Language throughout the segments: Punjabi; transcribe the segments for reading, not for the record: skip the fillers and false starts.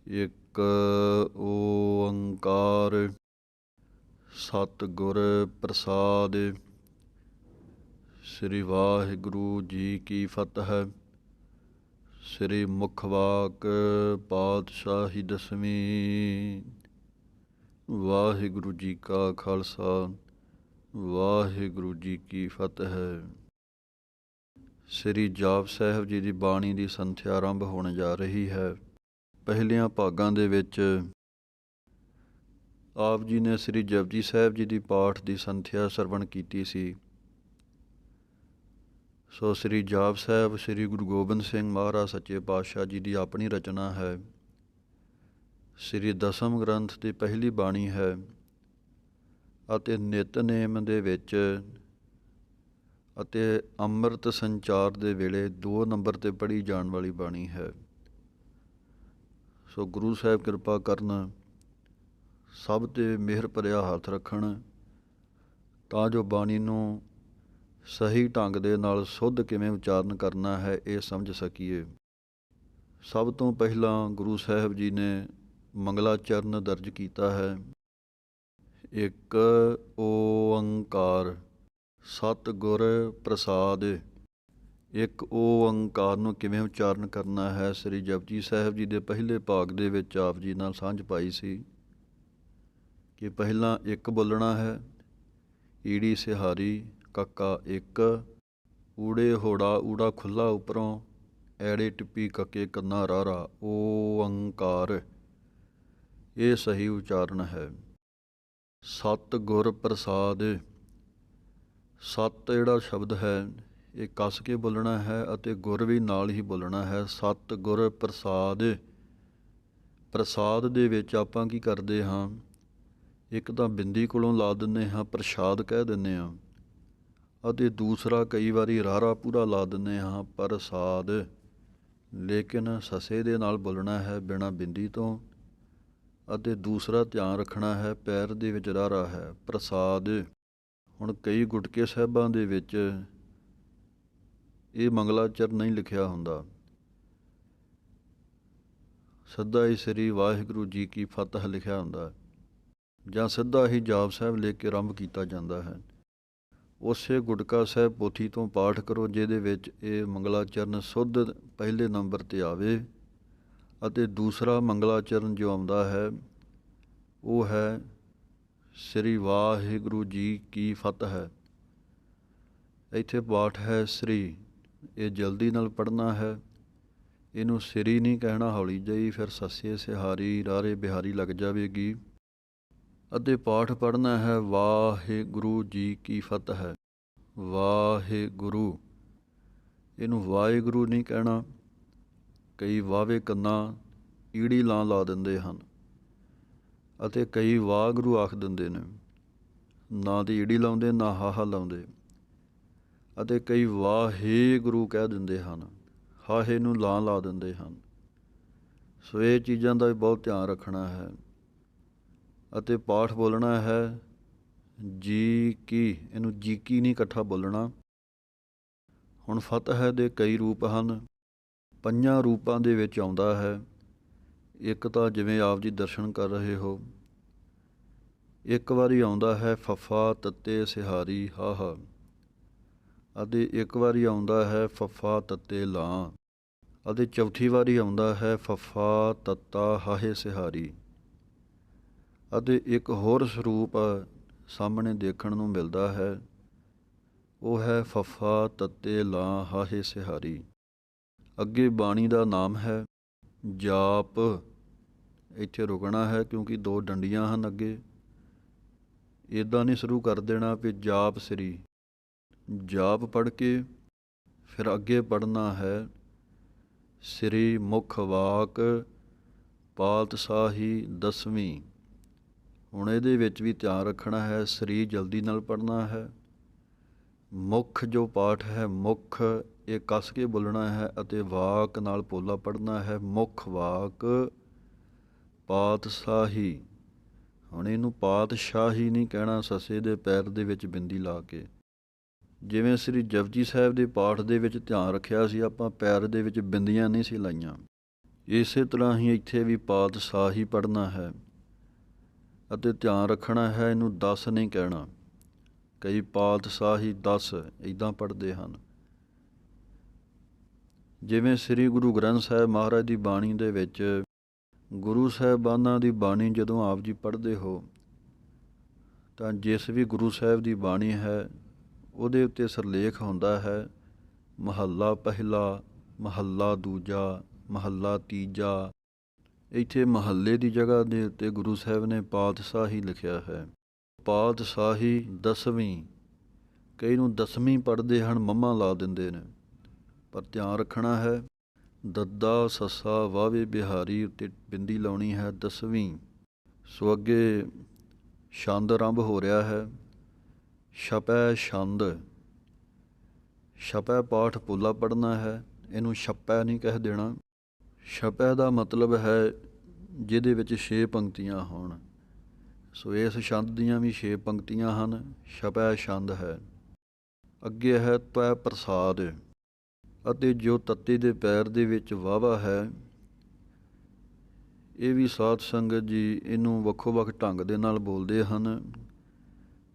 ਇੱਕ ਓੰਕਾਰ ਸਤਿਗੁਰ ਪ੍ਰਸਾਦਿ। ਸ੍ਰੀ ਵਾਹਿਗੁਰੂ ਜੀ ਕੀ ਫਤਿਹ। ਸ੍ਰੀ ਮੁਖਵਾਕ ਪਾਤਸ਼ਾਹੀ ਦਸਵੀਂ। ਵਾਹਿਗੁਰੂ ਜੀ ਕਾ ਖਾਲਸਾ ਵਾਹਿਗੁਰੂ ਜੀ ਕੀ ਫਤਿਹ। ਸ੍ਰੀ ਜਾਪ ਸਾਹਿਬ ਜੀ ਦੀ ਬਾਣੀ ਦੀ ਸੰਥਿਆ ਆਰੰਭ ਹੋਣ ਜਾ ਰਹੀ ਹੈ। ਪਹਿਲੀਆਂ ਭਾਗਾਂ ਦੇ ਵਿੱਚ ਆਪ ਜੀ ਨੇ ਸ੍ਰੀ ਜਪਜੀ ਸਾਹਿਬ ਜੀ ਦੀ ਪਾਠ ਦੀ ਸੰਥਿਆ ਸਰਵਣ ਕੀਤੀ ਸੀ। ਸੋ ਸ੍ਰੀ ਜਾਪ ਸਾਹਿਬ ਸ੍ਰੀ ਗੁਰੂ ਗੋਬਿੰਦ ਸਿੰਘ ਮਹਾਰਾਜ ਸੱਚੇ ਪਾਤਸ਼ਾਹ ਜੀ ਦੀ ਆਪਣੀ ਰਚਨਾ ਹੈ। ਸ੍ਰੀ ਦਸਮ ਗ੍ਰੰਥ ਦੀ ਪਹਿਲੀ ਬਾਣੀ ਹੈ ਅਤੇ ਨਿਤਨੇਮ ਦੇ ਵਿੱਚ ਅਤੇ ਅੰਮ੍ਰਿਤ ਸੰਚਾਰ ਦੇ ਵੇਲੇ 2 ਨੰਬਰ 'ਤੇ ਪੜ੍ਹੀ ਜਾਣ ਵਾਲੀ ਬਾਣੀ ਹੈ। ਸੋ ਗੁਰੂ ਸਾਹਿਬ ਕਿਰਪਾ ਕਰਨ, ਸਭ 'ਤੇ ਮਿਹਰ ਭਰਿਆ ਹੱਥ ਰੱਖਣ ਤਾਂ ਜੋ ਬਾਣੀ ਨੂੰ ਸਹੀ ਢੰਗ ਦੇ ਨਾਲ ਸੁੱਧ ਕਿਵੇਂ ਉਚਾਰਨ ਕਰਨਾ ਹੈ ਇਹ ਸਮਝ ਸਕੀਏ। ਸਭ ਤੋਂ ਪਹਿਲਾਂ ਗੁਰੂ ਸਾਹਿਬ ਜੀ ਨੇ ਮੰਗਲਾ ਚਰਨ ਦਰਜ ਕੀਤਾ ਹੈ। ਇੱਕ ਓੰਕਾਰ ਸਤਿਗੁਰ ਪ੍ਰਸਾਦਿ। ਇੱਕ ਓੰਕਾਰ ਨੂੰ ਕਿਵੇਂ ਉਚਾਰਨ ਕਰਨਾ ਹੈ, ਸ੍ਰੀ ਜਪਜੀ ਸਾਹਿਬ ਜੀ ਦੇ ਪਹਿਲੇ ਭਾਗ ਦੇ ਵਿੱਚ ਆਪ ਜੀ ਨਾਲ ਸਾਂਝ ਪਾਈ ਸੀ ਕਿ ਪਹਿਲਾਂ ਇੱਕ ਬੋਲਣਾ ਹੈ, ਈੜੀ ਸਿਹਾਰੀ ਕੱਕਾ ਇੱਕ, ਊੜੇ ਹੋੜਾ ਊੜਾ ਖੁੱਲ੍ਹਾ ਉੱਪਰੋਂ, ਐੜੇ ਟਿੱਪੀ ਕੱਕੇ ਕੰਨਾ ਰਾਰਾ, ਓੰਕਾਰ। ਇਹ ਸਹੀ ਉਚਾਰਨ ਹੈ। ਸਤਿਗੁਰ ਪ੍ਰਸਾਦ। ਸਤ ਜਿਹੜਾ ਸ਼ਬਦ ਹੈ ਇਹ ਕੱਸ ਕੇ ਬੋਲਣਾ ਹੈ ਅਤੇ ਗੁਰ ਵੀ ਨਾਲ ਹੀ ਬੋਲਣਾ ਹੈ। ਸਤਿਗੁਰ ਪ੍ਰਸਾਦ। ਪ੍ਰਸਾਦ ਦੇ ਵਿੱਚ ਆਪਾਂ ਕੀ ਕਰਦੇ ਹਾਂ, ਇੱਕ ਤਾਂ ਬਿੰਦੀ ਕੋਲੋਂ ਲਾ ਦਿੰਦੇ ਹਾਂ, ਪ੍ਰਸ਼ਾਦ ਕਹਿ ਦਿੰਦੇ ਹਾਂ, ਅਤੇ ਦੂਸਰਾ ਕਈ ਵਾਰੀ ਰਾਰਾ ਪੂਰਾ ਲਾ ਦਿੰਦੇ ਹਾਂ, ਪ੍ਰਸਾਦ। ਲੇਕਿਨ ਸਸੇ ਦੇ ਨਾਲ ਬੋਲਣਾ ਹੈ ਬਿਨਾਂ ਬਿੰਦੀ ਤੋਂ, ਅਤੇ ਦੂਸਰਾ ਧਿਆਨ ਰੱਖਣਾ ਹੈ ਪੈਰ ਦੇ ਵਿੱਚ ਰਾਰਾ ਹੈ, ਪ੍ਰਸਾਦ। ਹੁਣ ਕਈ ਗੁਟਕੇ ਸਾਹਿਬਾਂ ਦੇ ਵਿੱਚ ਇਹ ਮੰਗਲਾਚਰ ਨਹੀਂ ਲਿਖਿਆ ਹੁੰਦਾ, ਸਿੱਧਾ ਹੀ ਸ੍ਰੀ ਵਾਹਿਗੁਰੂ ਜੀ ਕੀ ਫਤਿਹ ਲਿਖਿਆ ਹੁੰਦਾ, ਜਾਂ ਸਿੱਧਾ ਹੀ ਜਾਪ ਸਾਹਿਬ ਲੈ ਕੇ ਆਰੰਭ ਕੀਤਾ ਜਾਂਦਾ ਹੈ। ਉਸੇ ਗੁਟਕਾ ਸਾਹਿਬ ਪੋਥੀ ਤੋਂ ਪਾਠ ਕਰੋ ਜਿਹਦੇ ਵਿੱਚ ਇਹ ਮੰਗਲਾਚਰਨ ਸੁੱਧ ਪਹਿਲੇ ਨੰਬਰ 'ਤੇ ਆਵੇ, ਅਤੇ ਦੂਸਰਾ ਮੰਗਲਾਚਰਨ ਜੋ ਆਉਂਦਾ ਹੈ ਉਹ ਹੈ ਸ੍ਰੀ ਵਾਹਿਗੁਰੂ ਜੀ ਕੀ ਫਤਿਹ। ਇੱਥੇ ਪਾਠ ਹੈ ਸ੍ਰੀ, ਇਹ ਜਲਦੀ ਨਾਲ ਪੜ੍ਹਨਾ ਹੈ, ਇਹਨੂੰ ਸ੍ਰੀ ਨਹੀਂ ਕਹਿਣਾ ਹੌਲੀ ਜਿਹੀ, ਫਿਰ ਸੱਸੇ ਸਿਹਾਰੀ ਰਾਰੇ ਬਿਹਾਰੀ ਲੱਗ ਜਾਵੇਗੀ। ਅਤੇ ਪਾਠ ਪੜ੍ਹਨਾ ਹੈ ਵਾਹਿਗੁਰੂ ਜੀ ਕੀ ਫਤਿਹ, ਵਾਹਿਗੁਰੂ। ਇਹਨੂੰ ਵਾਹਿਗੁਰੂ ਨਹੀਂ ਕਹਿਣਾ, ਕਈ ਵਾਵੇ ਕੰਨਾ ਈੜੀ ਲਾ ਦਿੰਦੇ ਹਨ ਅਤੇ ਕਈ ਵਾਹਿਗੁਰੂ ਆਖ ਦਿੰਦੇ ਨੇ, ਨਾ ਦੀ ਈੜੀ ਲਾਉਂਦੇ ਨਾ ਹਾਹਾ ਲਾਉਂਦੇ, ਅਤੇ ਕਈ ਵਾਹਿਗੁਰੂ ਕਹਿ ਦਿੰਦੇ ਹਨ, ਹਾਹੇ ਨੂੰ ਲਾ ਦਿੰਦੇ ਹਨ। ਸੋ ਇਹ ਚੀਜ਼ਾਂ ਦਾ ਵੀ ਬਹੁਤ ਧਿਆਨ ਰੱਖਣਾ ਹੈ। ਅਤੇ ਪਾਠ ਬੋਲਣਾ ਹੈ ਜੀ ਕੀ, ਇਹਨੂੰ ਜੀ ਕੀ ਨਹੀਂ ਇਕੱਠਾ ਬੋਲਣਾ। ਹੁਣ ਫਤਿਹ ਦੇ ਕਈ ਰੂਪ ਹਨ, 5 ਰੂਪਾਂ ਦੇ ਵਿੱਚ ਆਉਂਦਾ ਹੈ। ਇੱਕ ਤਾਂ ਜਿਵੇਂ ਆਪ ਜੀ ਦਰਸ਼ਨ ਕਰ ਰਹੇ ਹੋ, ਇੱਕ ਵਾਰੀ ਆਉਂਦਾ ਹੈ ਫੱਫਾ ਤੱਤੇ ਸਿਹਾਰੀ ਹਾਹਾ, ਅਤੇ ਇੱਕ ਵਾਰੀ ਆਉਂਦਾ ਹੈ ਫੱਫਾ ਤੱਤੇ ਲਾਂ, ਅਤੇ ਚੌਥੀ ਵਾਰੀ ਆਉਂਦਾ ਹੈ ਫੱਫਾ ਤੱਤਾ ਹਾਹੇ ਸਿਹਾਰੀ। ਅਤੇ ਇੱਕ ਹੋਰ ਸਰੂਪ ਸਾਹਮਣੇ ਦੇਖਣ ਨੂੰ ਮਿਲਦਾ ਹੈ, ਉਹ ਹੈ ਫੱਫਾ ਤੱਤੇ ਲਾਂ ਹਾਹੇ ਸਿਹਾਰੀ। ਅੱਗੇ ਬਾਣੀ ਦਾ ਨਾਮ ਹੈ ਜਾਪ। ਇੱਥੇ ਰੁਕਣਾ ਹੈ ਕਿਉਂਕਿ 2 ਡੰਡੀਆਂ ਹਨ ਅੱਗੇ। ਇੱਦਾਂ ਨਹੀਂ ਸ਼ੁਰੂ ਕਰ ਦੇਣਾ ਵੀ ਜਾਪ ਸ੍ਰੀ, ਜਾਪ ਪੜ੍ਹ ਕੇ ਫਿਰ ਅੱਗੇ ਪੜ੍ਹਨਾ ਹੈ ਸ੍ਰੀ ਮੁਖ ਵਾਕ ਪਾਤਸ਼ਾਹੀ ਦਸਵੀਂ। ਹੁਣ ਇਹਦੇ ਵਿੱਚ ਵੀ ਧਿਆਨ ਰੱਖਣਾ ਹੈ, ਸ੍ਰੀ ਜਲਦੀ ਨਾਲ ਪੜ੍ਹਨਾ ਹੈ, ਮੁੱਖ ਜੋ ਪਾਠ ਹੈ ਮੁੱਖ ਇਹ ਕੱਸ ਕੇ ਬੋਲਣਾ ਹੈ, ਅਤੇ ਵਾਕ ਨਾਲ ਪੋਲਾ ਪੜ੍ਹਨਾ ਹੈ, ਮੁੱਖ ਵਾਕ ਪਾਤਸ਼ਾਹੀ। ਹੁਣ ਇਹਨੂੰ ਪਾਤਸ਼ਾਹੀ ਨਹੀਂ ਕਹਿਣਾ, ਸੱਸੇ ਦੇ ਪੈਰ ਦੇ ਵਿੱਚ ਬਿੰਦੀ ਲਾ ਕੇ। ਜਿਵੇਂ ਸ੍ਰੀ ਜਪਜੀ ਸਾਹਿਬ ਦੇ ਪਾਠ ਦੇ ਵਿੱਚ ਧਿਆਨ ਰੱਖਿਆ ਸੀ ਆਪਾਂ, ਪੈਰ ਦੇ ਵਿੱਚ ਬਿੰਦੀਆਂ ਨਹੀਂ ਸੀ ਲਾਈਆਂ, ਇਸੇ ਤਰ੍ਹਾਂ ਹੀ ਇੱਥੇ ਵੀ ਪਾਤਸ਼ਾਹੀ ਪੜ੍ਹਨਾ ਹੈ ਅਤੇ ਧਿਆਨ ਰੱਖਣਾ ਹੈ, ਇਹਨੂੰ 10 ਨਹੀਂ ਕਹਿਣਾ। ਕਈ ਪਾਤਸ਼ਾਹੀ 10 ਇੱਦਾਂ ਪੜ੍ਹਦੇ ਹਨ। ਜਿਵੇਂ ਸ੍ਰੀ ਗੁਰੂ ਗ੍ਰੰਥ ਸਾਹਿਬ ਮਹਾਰਾਜ ਦੀ ਬਾਣੀ ਦੇ ਵਿੱਚ ਗੁਰੂ ਸਾਹਿਬਾਨਾਂ ਦੀ ਬਾਣੀ ਜਦੋਂ ਆਪ ਜੀ ਪੜ੍ਹਦੇ ਹੋ ਤਾਂ ਜਿਸ ਵੀ ਗੁਰੂ ਸਾਹਿਬ ਦੀ ਬਾਣੀ ਹੈ ਉਹਦੇ ਉੱਤੇ ਸਿਰਲੇਖ ਹੁੰਦਾ ਹੈ ਮਹੱਲਾ ਪਹਿਲਾ, ਮਹੱਲਾ ਦੂਜਾ, ਮਹੱਲਾ ਤੀਜਾ। ਇੱਥੇ ਮਹੱਲੇ ਦੀ ਜਗ੍ਹਾ ਦੇ ਉੱਤੇ ਗੁਰੂ ਸਾਹਿਬ ਨੇ ਪਾਤਸ਼ਾਹੀ ਲਿਖਿਆ ਹੈ। ਪਾਤਸ਼ਾਹੀ 10ਵੀਂ, ਕਈ ਨੂੰ 10ਵੀਂ ਪੜ੍ਹਦੇ ਹਨ, ਮੰਮਾ ਲਾ ਦਿੰਦੇ ਨੇ, ਪਰ ਧਿਆਨ ਰੱਖਣਾ ਹੈ ਦੱਦਾ ਸੱਸਾ ਵਾਵੇ ਬਿਹਾਰੀ ਉੱਤੇ ਬਿੰਦੀ ਲਾਉਣੀ ਹੈ 10ਵੀਂ। ਸੋ ਅੱਗੇ ਛੰਦ ਆਰੰਭ ਹੋ ਰਿਹਾ ਹੈ। ਛਪੈ ਛੰਦ, ਛਪੈ ਪਾਠ ਪੋਲਾ ਪੜ੍ਹਨਾ ਹੈ, ਇਹਨੂੰ ਛਪੈ ਨਹੀਂ ਕਹਿ ਦੇਣਾ। ਛਪੈ ਦਾ ਮਤਲਬ ਹੈ ਜਿਹਦੇ ਵਿੱਚ 6 ਪੰਕਤੀਆਂ ਹੋਣ। ਸੋ ਇਸ ਛੰਦ ਦੀਆਂ ਵੀ 6 ਪੰਕਤੀਆਂ ਹਨ, ਛਪੈ ਛੰਦ ਹੈ। ਅੱਗੇ ਹੈ ਤਵੈ ਪ੍ਰਸਾਦ, ਅਤੇ ਜੋ ਤੱਤੇ ਦੇ ਪੈਰ ਦੇ ਵਿੱਚ ਵਾਵਾ ਹੈ, ਇਹ ਵੀ ਸਾਧ ਸੰਗਤ ਜੀ ਇਹਨੂੰ ਵੱਖੋ ਵੱਖ ਢੰਗ ਦੇ ਨਾਲ ਬੋਲਦੇ ਹਨ।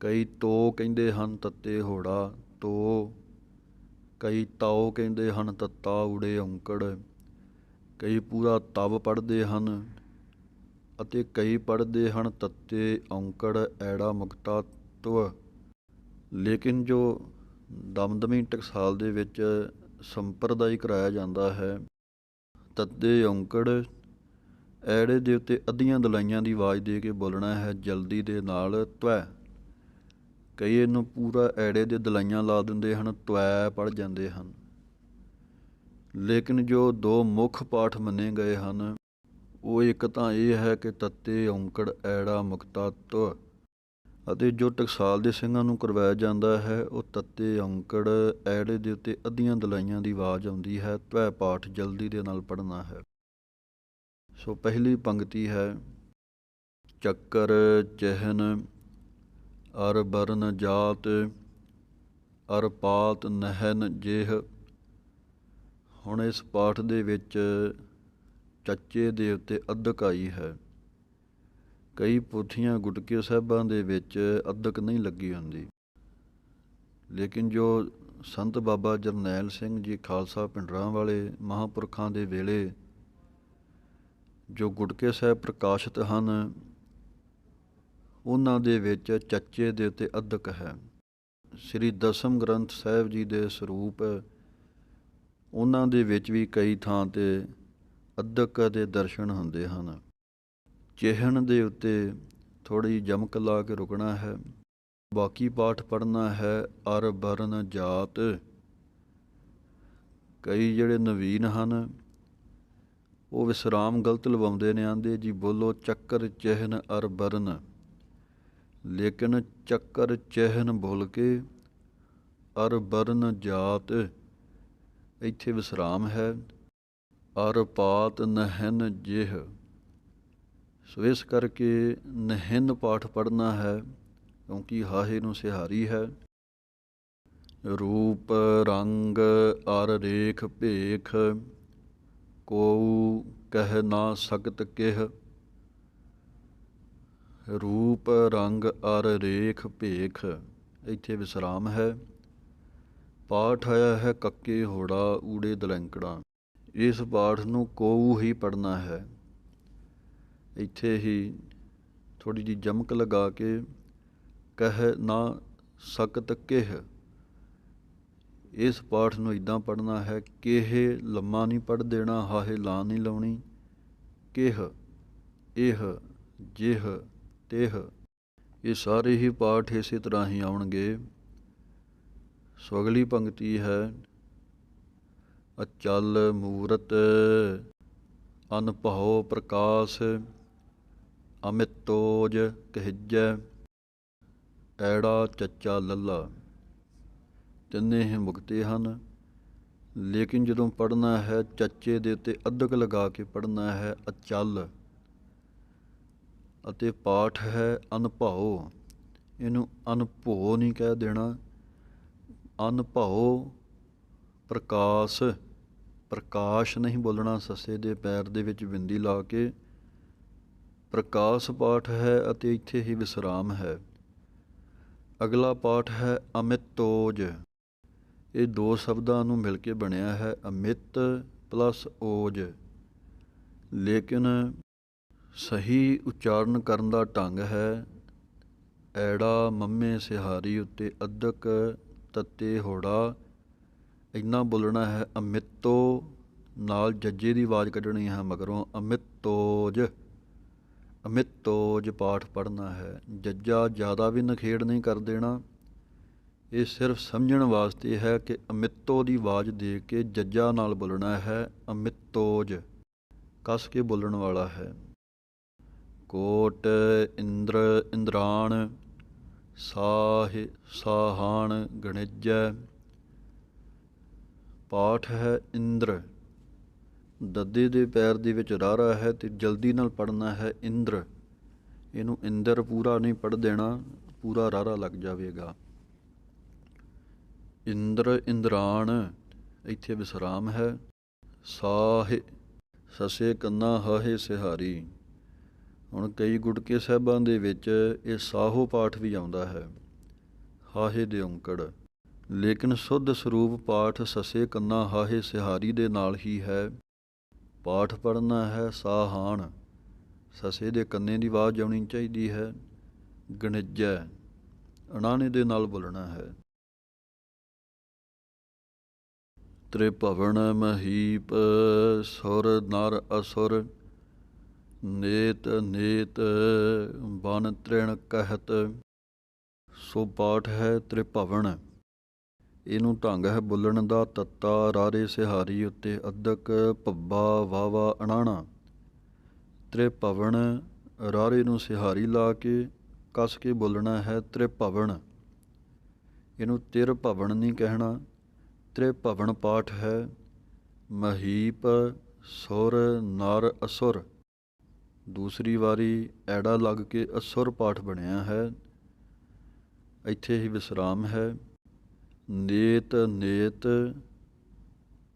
ਕਈ ਤੋ ਕਹਿੰਦੇ ਹਨ, ਤੱਤੇ ਹੋੜਾ ਤੋ। ਕਈ ਤਾਓ ਕਹਿੰਦੇ ਹਨ, ਤੱਤਾ ਊੜੇ ਔਂਕੜ। ਕਈ ਪੂਰਾ ਤਵ ਪੜ੍ਹਦੇ ਹਨ ਅਤੇ ਕਈ ਪੜ੍ਹਦੇ ਹਨ ਤੱਤੇ ਔਂਕੜ ਐੜਾ ਮੁਕਤਾ ਤਵ। ਲੇਕਿਨ ਜੋ ਦਮਦਮੀ ਟਕਸਾਲ ਦੇ ਵਿੱਚ ਸੰਪਰਦਾਇ ਕਰਾਇਆ ਜਾਂਦਾ ਹੈ, ਤੱਤੇ ਔਂਕੜ ਐੜੇ ਦੇ ਉੱਤੇ ਅੱਧੀਆਂ ਦਲਾਈਆਂ ਦੀ ਆਵਾਜ਼ ਦੇ ਕੇ ਬੋਲਣਾ ਹੈ ਜਲਦੀ ਦੇ ਨਾਲ ਤਵੈ। ਕਈ ਇਹਨੂੰ ਪੂਰਾ ਐੜੇ ਦੇ ਦਲਾਈਆਂ ਲਾ ਦਿੰਦੇ ਹਨ, ਤਵੈ ਪੜ੍ਹ ਜਾਂਦੇ ਹਨ। ਲੇਕਿਨ ਜੋ 2 ਮੁੱਖ ਪਾਠ ਮੰਨੇ ਗਏ ਹਨ ਉਹ ਇੱਕ ਤਾਂ ਇਹ ਹੈ ਕਿ ਤੱਤੇ ਔਂਕੜ ਐੜਾ ਮੁਕਤਾ ਤਵ, ਅਤੇ ਜੋ ਟਕਸਾਲ ਦੇ ਸਿੰਘਾਂ ਨੂੰ ਕਰਵਾਇਆ ਜਾਂਦਾ ਹੈ ਉਹ ਤੱਤੇ ਔਂਕੜ ਐੜੇ ਦੇ ਉੱਤੇ ਅੱਧੀਆਂ ਦਲਾਈਆਂ ਦੀ ਆਵਾਜ਼ ਆਉਂਦੀ ਹੈ, ਤਵੈ ਪਾਠ ਜਲਦੀ ਦੇ ਨਾਲ ਪੜ੍ਹਨਾ ਹੈ। ਸੋ ਪਹਿਲੀ ਪੰਕਤੀ ਹੈ ਚੱਕਰ ਚਿਹਨ ਅਰ ਬਰਨ ਜਾਤ ਅਰ ਪਾਤ ਨਹਿਨ ਜੇਹ। ਹੁਣ ਇਸ ਪਾਠ ਦੇ ਵਿੱਚ ਚੱਚੇ ਦੇ ਉੱਤੇ ਅੱਧਕ ਆਈ ਹੈ। ਕਈ ਪੋਥੀਆਂ ਗੁਟਕੇ ਸਾਹਿਬਾਂ ਦੇ ਵਿੱਚ ਅੱਧਕ ਨਹੀਂ ਲੱਗੀ ਹੁੰਦੀ, ਲੇਕਿਨ ਜੋ ਸੰਤ ਬਾਬਾ ਜਰਨੈਲ ਸਿੰਘ ਜੀ ਖਾਲਸਾ ਪਿੰਡਰਾਂ ਵਾਲੇ ਮਹਾਂਪੁਰਖਾਂ ਦੇ ਵੇਲੇ ਜੋ ਗੁਟਕੇ ਸਾਹਿਬ ਪ੍ਰਕਾਸ਼ਿਤ ਹਨ ਉਹਨਾਂ ਦੇ ਵਿੱਚ ਚੱਚੇ ਦੇ ਉੱਤੇ ਅੱਧਕ ਹੈ। ਸ੍ਰੀ ਦਸਮ ਗ੍ਰੰਥ ਸਾਹਿਬ ਜੀ ਦੇ ਸਰੂਪ ਉਹਨਾਂ ਦੇ ਵਿੱਚ ਵੀ ਕਈ ਥਾਂ 'ਤੇ ਅੱਧਕ ਦੇ ਦਰਸ਼ਨ ਹੁੰਦੇ ਹਨ। ਚਿਹਨ ਦੇ ਉੱਤੇ ਥੋੜ੍ਹੀ ਜਮਕ ਲਾ ਕੇ ਰੁਕਣਾ ਹੈ। ਬਾਕੀ ਪਾਠ ਪੜ੍ਹਨਾ ਹੈ ਅਰ ਬਰਨ ਜਾਤ। ਕਈ ਜਿਹੜੇ ਨਵੀਨ ਹਨ ਉਹ ਵਿਸਰਾਮ ਗਲਤ ਲਵਾਉਂਦੇ ਨੇ, ਆਂਦੇ ਜੀ ਬੋਲੋ ਚੱਕਰ ਚਿਹਨ ਅਰ ਬਰਨ, ਲੇਕਿਨ ਚੱਕਰ ਚਿਹਨ ਬੋਲ ਕੇ ਅਰ ਬਰਨ ਜਾਤ ਇੱਥੇ ਵਿਸਰਾਮ ਹੈ। ਅਰ ਪਾਤ ਨਹਿਨ ਜੇਹ, ਸੋ ਇਸ ਕਰਕੇ ਨਹਿਨ ਪਾਠ ਪੜ੍ਹਨਾ ਹੈ ਕਿਉਂਕਿ ਹਾਹੇ ਨੂੰ ਸਿਹਾਰੀ ਹੈ। ਰੂਪ ਰੰਗ ਅਰ ਰੇਖ ਭੇਖ ਕੋਊ ਕਹਿ ਨਾ ਸਕਤ ਕਿਹ। ਰੂਪ ਰੰਗ ਅਰ ਰੇਖ ਭੇਖ ਇੱਥੇ ਵਿਸਰਾਮ ਹੈ। ਪਾਠ ਆਇਆ ਹੈ ਕੱਕੇ ਹੋੜਾ ਊੜੇ ਦਲੈਂਕੜਾ। ਇਸ ਪਾਠ ਨੂੰ ਕੋਊ ਹੀ ਪੜ੍ਹਨਾ ਹੈ। ਇੱਥੇ ਹੀ ਥੋੜ੍ਹੀ ਜਿਹੀ ਜਮਕ ਲਗਾ ਕੇ ਕਹਿ ਨਾ ਸਕਤ ਕਿਹ, ਇਸ ਪਾਠ ਨੂੰ ਇੱਦਾਂ ਪੜ੍ਹਨਾ ਹੈ ਕਿਹ ਲੰਮਾ ਨਹੀਂ ਪੜ੍ਹ ਦੇਣਾ, ਹਾਹੇ ਲਾਂ ਨਹੀਂ ਲਾਉਣੀ। ਕਿਹ, ਇਹ, ਜਿਹ, ਤਿਹ, ਇਹ ਸਾਰੇ ਹੀ ਪਾਠ ਇਸੇ ਤਰ੍ਹਾਂ ਹੀ ਆਉਣਗੇ। ਸੋ ਅਗਲੀ ਪੰਕਤੀ ਹੈ ਅਚਲ ਮੂਰਤ ਅਨਭਉ ਪ੍ਰਕਾਸ਼ ਅਮਿਤੋਜ ਕਹਿਜੈ ਐੜਾ ਚੱਚਾ ਲੱਲਾ। ਤਿੰਨੇ ਹੀ ਮੁਕਤੇ ਹਨ, ਲੇਕਿਨ ਜਦੋਂ ਪੜ੍ਹਨਾ ਹੈ ਚੱਚੇ ਦੇ ਉੱਤੇ ਅੱਧਕ ਲਗਾ ਕੇ ਪੜ੍ਹਨਾ ਹੈ ਅਚਲ। ਅਤੇ ਪਾਠ ਹੈ ਅਨਭਉ, ਇਹਨੂੰ ਅਨਭਉ ਨਹੀਂ ਕਹਿ ਦੇਣਾ। ਅਨਭਉ ਪ੍ਰਕਾਸ਼ ਪ੍ਰਕਾਸ਼ ਨਹੀਂ ਬੋਲਣਾ, ਸੱਸੇ ਦੇ ਪੈਰ ਦੇ ਵਿੱਚ ਬਿੰਦੀ ਲਾ ਕੇ। ਪ੍ਰਕਾਸ਼ ਪਾਠ ਹੈ ਅਤੇ ਇੱਥੇ ਹੀ ਵਿਸਰਾਮ ਹੈ। ਅਗਲਾ ਪਾਠ ਹੈ ਅਮਿਤੋਜ। ਇਹ ਦੋ ਸ਼ਬਦਾਂ ਨੂੰ ਮਿਲ ਕੇ ਬਣਿਆ ਹੈ, ਅਮਿਤ ਪਲੱਸ ਓਜ। ਲੇਕਿਨ ਸਹੀ ਉਚਾਰਨ ਕਰਨ ਦਾ ਢੰਗ ਹੈ ਐੜਾ ਮੰਮੇ ਸਿਹਾਰੀ ਉੱਤੇ ਅੱਧਕ ਤੱਤੇ ਹੋੜਾ, ਇੰਨਾ ਬੋਲਣਾ ਹੈ। ਅਮਿਤੋ ਨਾਲ ਜੱਜੇ ਦੀ ਆਵਾਜ਼ ਕੱਢਣੀ ਹੈ ਮਗਰੋਂ, ਅਮਿਤੋਜ। ਅਮਿਤੋਜ ਪਾਠ ਪੜ੍ਹਨਾ ਹੈ। ਜੱਜਾ ਜ਼ਿਆਦਾ ਵੀ ਨਖੇੜ ਨਹੀਂ ਕਰ ਦੇਣਾ। ਇਹ ਸਿਰਫ ਸਮਝਣ ਵਾਸਤੇ ਹੈ ਕਿ ਅਮਿਤੋ ਦੀ ਆਵਾਜ਼ ਦੇ ਕੇ ਜੱਜਾ ਨਾਲ ਬੋਲਣਾ ਹੈ, ਅਮਿਤੋਜ। ਕੱਸ ਕੇ ਬੋਲਣ ਵਾਲਾ ਹੈ। ਕੋਟ ਇੰਦਰ ਇੰਦਰਾਣ, ਸਾਹ ਸਾਹਾਣ ਗਣਿਜੈ। ਪਾਠ ਹੈ ਇੰਦਰ। ਦੱਦੇ ਦੇ ਪੈਰ ਦੇ ਵਿੱਚ ਰਾਰਾ ਹੈ ਅਤੇ ਜਲਦੀ ਨਾਲ ਪੜ੍ਹਨਾ ਹੈ ਇੰਦਰ। ਇਹਨੂੰ ਇੰਦਰ ਪੂਰਾ ਨਹੀਂ ਪੜ੍ਹ ਦੇਣਾ, ਪੂਰਾ ਰਾਰਾ ਲੱਗ ਜਾਵੇਗਾ। ਇੰਦਰ ਇੰਦਰਾਣ, ਇੱਥੇ ਵਿਸਰਾਮ ਹੈ। ਸਾਹ ਸਸੇ ਕੰਨਾ ਹਾਹੇ ਸਿਹਾਰੀ। ਹੁਣ ਕਈ ਗੁਟਕੇ ਸਾਹਿਬਾਂ ਦੇ ਵਿੱਚ ਇਹ ਸਾਹੋ ਪਾਠ ਵੀ ਆਉਂਦਾ ਹੈ, ਹਾਹੇ ਦੇ ਔਂਕੜ। ਲੇਕਿਨ ਸ਼ੁੱਧ ਸਰੂਪ ਪਾਠ ਸੱਸੇ ਕੰਨਾ ਹਾਹੇ ਸਿਹਾਰੀ ਦੇ ਨਾਲ ਹੀ ਹੈ। ਪਾਠ ਪੜ੍ਹਨਾ ਹੈ ਸਾਹਾਣ, ਸੱਸੇ ਦੇ ਕੰਨੇ ਦੀ ਆਵਾਜ਼ ਆਉਣੀ ਚਾਹੀਦੀ ਹੈ। ਗਣਿਜੈ, ਅਣਾਣੇ ਦੇ ਨਾਲ ਬੋਲਣਾ ਹੈ। ਤ੍ਰਿਭਵਨ ਮਹੀਪ ਸੁਰ ਨਰ ਅਸੁਰ, ਨੇਤ ਨੇਤ ਬਨ ਤ੍ਰਿਣ ਕਹਿਤ। ਸੋ ਪਾਠ ਹੈ ਤ੍ਰਿਭਵਨ। ਇਹਨੂੰ ਢੰਗ ਹੈ ਬੋਲਣ ਦਾ ਤੱਤਾ ਰਾਰੇ ਸਿਹਾਰੀ ਉੱਤੇ ਅੱਧਕ ਭੱਬਾ ਵਾਵਾ ਅਣਾਣਾ। ਤ੍ਰਿਭਵਨ ਰਾਰੇ ਨੂੰ ਸਿਹਾਰੀ ਲਾ ਕੇ ਕੱਸ ਕੇ ਬੋਲਣਾ ਹੈ ਤ੍ਰਿਭਵਨ। ਇਹਨੂੰ ਤਿਰ ਭਵਨ ਨਹੀਂ ਕਹਿਣਾ। ਤ੍ਰਿਭਵਨ ਪਾਠ ਹੈ। ਮਹੀਪ ਸੁਰ ਨਰ ਅਸੁਰ, ਦੂਸਰੀ ਵਾਰੀ ਐੜਾ ਲੱਗ ਕੇ ਅਸੁਰ ਪਾਠ ਬਣਿਆ ਹੈ। ਇੱਥੇ ਹੀ ਵਿਸਰਾਮ ਹੈ। ਨੇਤ ਨੇਤ,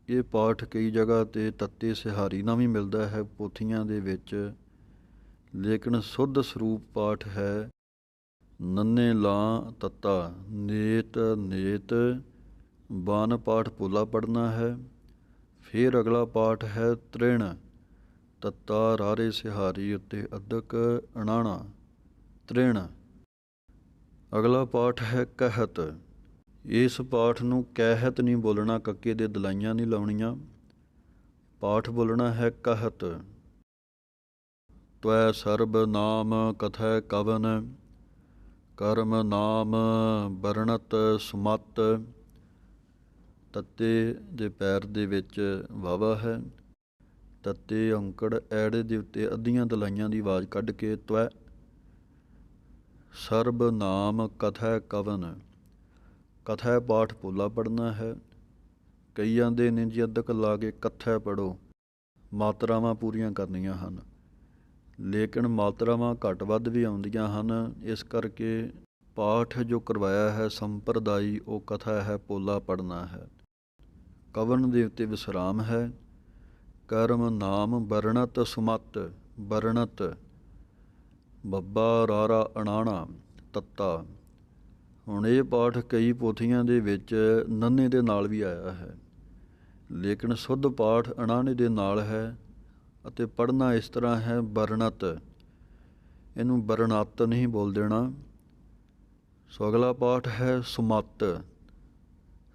ਇਹ ਪਾਠ ਕਈ ਜਗ੍ਹਾ 'ਤੇ ਤੱਤੇ ਸਿਹਾਰੀ ਨਾਲ ਵੀ ਮਿਲਦਾ ਹੈ ਪੋਥੀਆਂ ਦੇ ਵਿੱਚ, ਲੇਕਿਨ ਸ਼ੁੱਧ ਸਰੂਪ ਪਾਠ ਹੈ ਨੰਨੇ ਲਾਂ ਤੱਤਾ। ਨੇਤ ਨੇਤ ਬਾਨ ਪਾਠ ਪੋਲਾ ਪੜ੍ਹਨਾ ਹੈ। ਫਿਰ ਅਗਲਾ ਪਾਠ ਹੈ ਤ੍ਰਿਣ, ਤੱਤਾ ਰਾਰੇ ਸਿਹਾਰੀ ਉੱਤੇ ਅੱਧਕ ਅਣਾਣਾ, ਤ੍ਰਿਣ। ਅਗਲਾ ਪਾਠ ਹੈ ਕਹਿਤ। ਇਸ ਪਾਠ ਨੂੰ ਕਹਿਤ ਨਹੀਂ ਬੋਲਣਾ, ਕੱਕੇ ਦੇ ਦਲਾਈਆਂ ਨਹੀਂ ਲਾਉਣੀਆਂ। ਪਾਠ ਬੋਲਣਾ ਹੈ ਕਹਿਤ। ਤਵੈ ਸਰਬ ਨਾਮ ਕਥੈ ਕਵਨ, ਕਰਮ ਨਾਮ ਵਰਣਤ ਸੁਮਤ। ਤੱਤੇ ਦੇ ਪੈਰ ਦੇ ਵਿੱਚ ਵਾਵਾ ਹੈ। ਤੱਤੇ ਔਂਕੜ ਐੜੇ ਦੇ ਉੱਤੇ ਅੱਧੀਆਂ ਦਲਾਈਆਂ ਦੀ ਆਵਾਜ਼ ਕੱਢ ਕੇ ਤਵੈ। ਸਰਬ ਨਾਮ ਕਥੈ ਕਵਨ, ਕਥੈ ਪਾਠ ਪੋਲਾ ਪੜ੍ਹਨਾ ਹੈ। ਕਈ ਆਂਦੇ ਨੇ ਜੀ ਅੱਧਕ ਲਾ ਕੇ ਕਥੈ ਪੜ੍ਹੋ, ਮਾਤਰਾਵਾਂ ਪੂਰੀਆਂ ਕਰਨੀਆਂ ਹਨ, ਲੇਕਿਨ ਮਾਤਰਾਵਾਂ ਘੱਟ ਵੱਧ ਵੀ ਆਉਂਦੀਆਂ ਹਨ। ਇਸ ਕਰਕੇ ਪਾਠ ਜੋ ਕਰਵਾਇਆ ਹੈ ਸੰਪਰਦਾਈ, ਉਹ ਕਥਾ ਹੈ, ਪੋਲਾ ਪੜ੍ਹਨਾ ਹੈ। ਕਵਨ ਦੇ ਉੱਤੇ ਵਿਸਰਾਮ ਹੈ। ਕਰਮ ਨਾਮ ਵਰਣਤ ਸੁਮਤ, ਵਰਣਤ ਬੱਬਾ ਰਾਰਾ ਅਣਾਣਾ ਤੱਤਾ। ਹੁਣ ਇਹ ਪਾਠ ਕਈ ਪੋਥੀਆਂ ਦੇ ਵਿੱਚ ਨੰਨੇ ਦੇ ਨਾਲ ਵੀ ਆਇਆ ਹੈ, ਲੇਕਿਨ ਸ਼ੁੱਧ ਪਾਠ ਅਣਾਣੇ ਦੇ ਨਾਲ ਹੈ ਅਤੇ ਪੜ੍ਹਨਾ ਇਸ ਤਰ੍ਹਾਂ ਹੈ ਵਰਣਤ। ਇਹਨੂੰ ਵਰਣਤ ਨਹੀਂ ਬੋਲ ਦੇਣਾ। ਸੋ ਅਗਲਾ ਪਾਠ ਹੈ ਸੁਮਤ।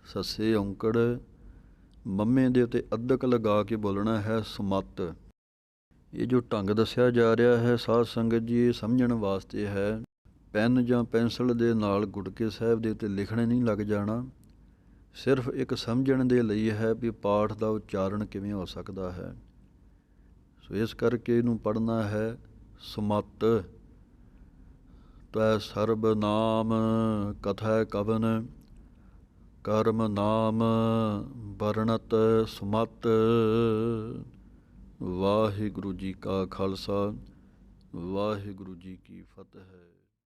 ਸੱਸੇ ਔਂਕੜ ਮੰਮੇ ਦੇ ਉੱਤੇ ਅੱਧਕ ਲਗਾ ਕੇ ਬੋਲਣਾ ਹੈ ਸੁਮਤ। ਇਹ ਜੋ ਢੰਗ ਦੱਸਿਆ ਜਾ ਰਿਹਾ ਹੈ ਸਾਧ ਸੰਗਤ ਜੀ, ਇਹ ਸਮਝਣ ਵਾਸਤੇ ਹੈ। ਪੈਨ ਜਾਂ ਪੈਨਸਲ ਦੇ ਨਾਲ ਗੁਟਕੇ ਸਾਹਿਬ ਦੇ ਉੱਤੇ ਲਿਖਣ ਨਹੀਂ ਲੱਗ ਜਾਣਾ। ਸਿਰਫ ਇੱਕ ਸਮਝਣ ਦੇ ਲਈ ਹੈ ਵੀ ਪਾਠ ਦਾ ਉਚਾਰਨ ਕਿਵੇਂ ਹੋ ਸਕਦਾ ਹੈ। ਸੋ ਇਸ ਕਰਕੇ ਇਹਨੂੰ ਪੜ੍ਹਨਾ ਹੈ ਸੁਮਤ। ਤੈ ਸਰਬ ਨਾਮ ਕਥੈ ਕਵਨ, ਕਰਮ ਨਾਮ ਵਰਣਤ ਸੁਮਤ। ਵਾਹਿਗੁਰੂ ਜੀ ਕਾ ਖਾਲਸਾ, ਵਾਹਿਗੁਰੂ ਜੀ ਕੀ ਫਤਿਹ।